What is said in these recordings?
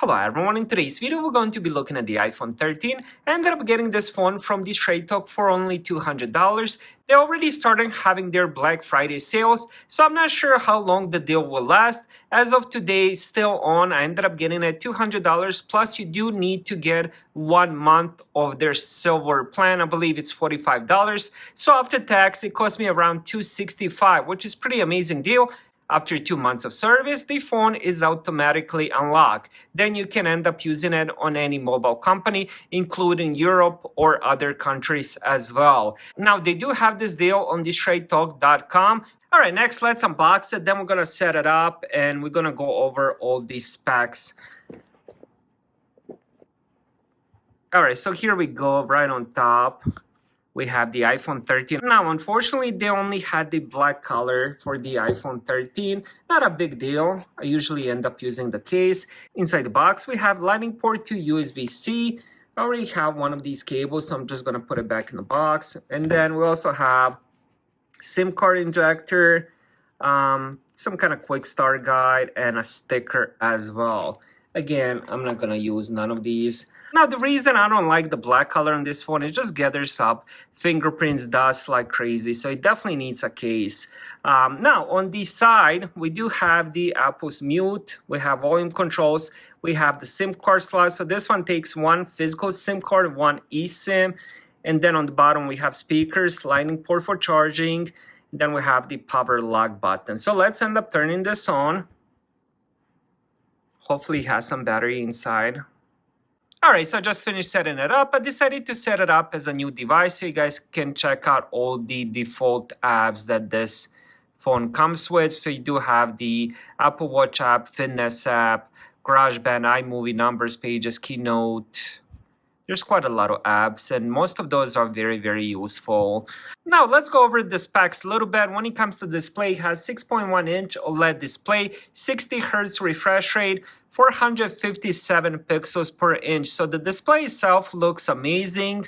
Hello everyone, in today's video we're going to be looking at the iPhone 13. I ended up getting this phone from the StraightTalk for only $200. They already started having their Black Friday sales, so I'm not sure how long the deal will last. As of today, still on, I ended up getting it $200, plus you do need to get 1 month of their silver plan. I believe it's $45. So after tax, it cost me around $265, which is pretty amazing deal. After 2 months of service, the phone is automatically unlocked. Then you can end up using it on any mobile company, including Europe or other countries as well. Now, they do have this deal on the StraightTalk.com. All right, next, let's unbox it. Then we're going to set it up and we're going to go over all these specs. All right, so here we go, right on top. We have the iPhone 13. Now, unfortunately, they only had the black color for the iPhone 13. Not a big deal. I usually end up using the case. Inside the box, we have lightning port to USB-C. I already have one of these cables, so I'm just going to put it back in the box. And then we also have SIM card injector, some kind of quick start guide, and a sticker as well. Again, I'm not going to use none of these. Now, the reason I don't like the black color on this phone, it just gathers up fingerprints, dust like crazy. So it definitely needs a case. Now, on the side, we do have the Apple's mute. We have volume controls. We have the SIM card slot. So this one takes one physical SIM card, one eSIM. And then on the bottom, we have speakers, lightning port for charging. Then we have the power lock button. So let's end up turning this on. Hopefully it has some battery inside. Alright, so I just finished setting it up. I decided to set it up as a new device so you guys can check out all the default apps that this phone comes with. So you do have the Apple Watch app, Fitness app, GarageBand, iMovie, Numbers, Pages, Keynote. There's quite a lot of apps, and most of those are very, very useful. Now, let's go over the specs a little bit. When it comes to display, it has 6.1-inch OLED display, 60 Hz refresh rate, 457 pixels per inch. So the display itself looks amazing.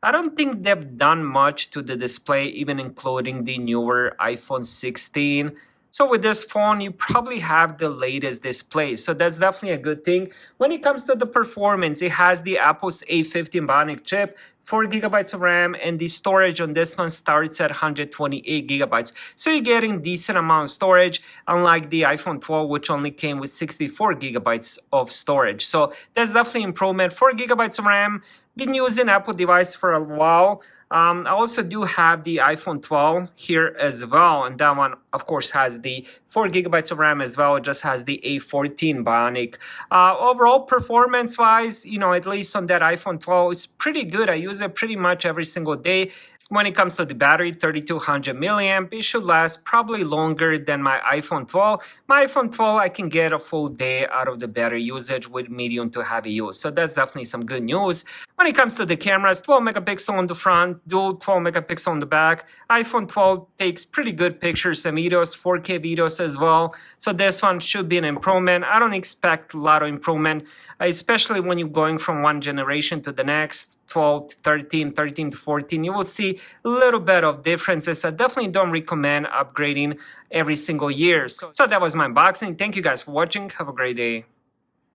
I don't think they've done much to the display, even including the newer iPhone 16. So with this phone, you probably have the latest display. So that's definitely a good thing. When it comes to the performance, it has the Apple's A15 Bionic chip, 4 gigabytes of RAM, and the storage on this one starts at 128 gigabytes. So you're getting decent amount of storage, unlike the iPhone 12, which only came with 64 gigabytes of storage. So that's definitely improvement. 4 gigabytes of RAM. Been using Apple device for a while. I also do have the iPhone 12 here as well, and that one, of course, has the 4 gigabytes of RAM as well. It just has the A14 Bionic. Overall, performance-wise, at least on that iPhone 12, it's pretty good. I use it pretty much every single day. When it comes to the battery, 3200 milliamp, it should last probably longer than my iPhone 12. My iPhone 12, I can get a full day out of the battery usage with medium to heavy use. So that's definitely some good news. When it comes to the cameras, 12 megapixel on the front, dual 12 megapixel on the back. iPhone 12 takes pretty good pictures and videos, 4K videos as well. So this one should be an improvement. I don't expect a lot of improvement, especially when you're going from one generation to the next, 12 to 13, 13 to 14. You will see a little bit of differences. I definitely don't recommend upgrading every single year. So that was my unboxing. Thank you guys for watching. Have a great day.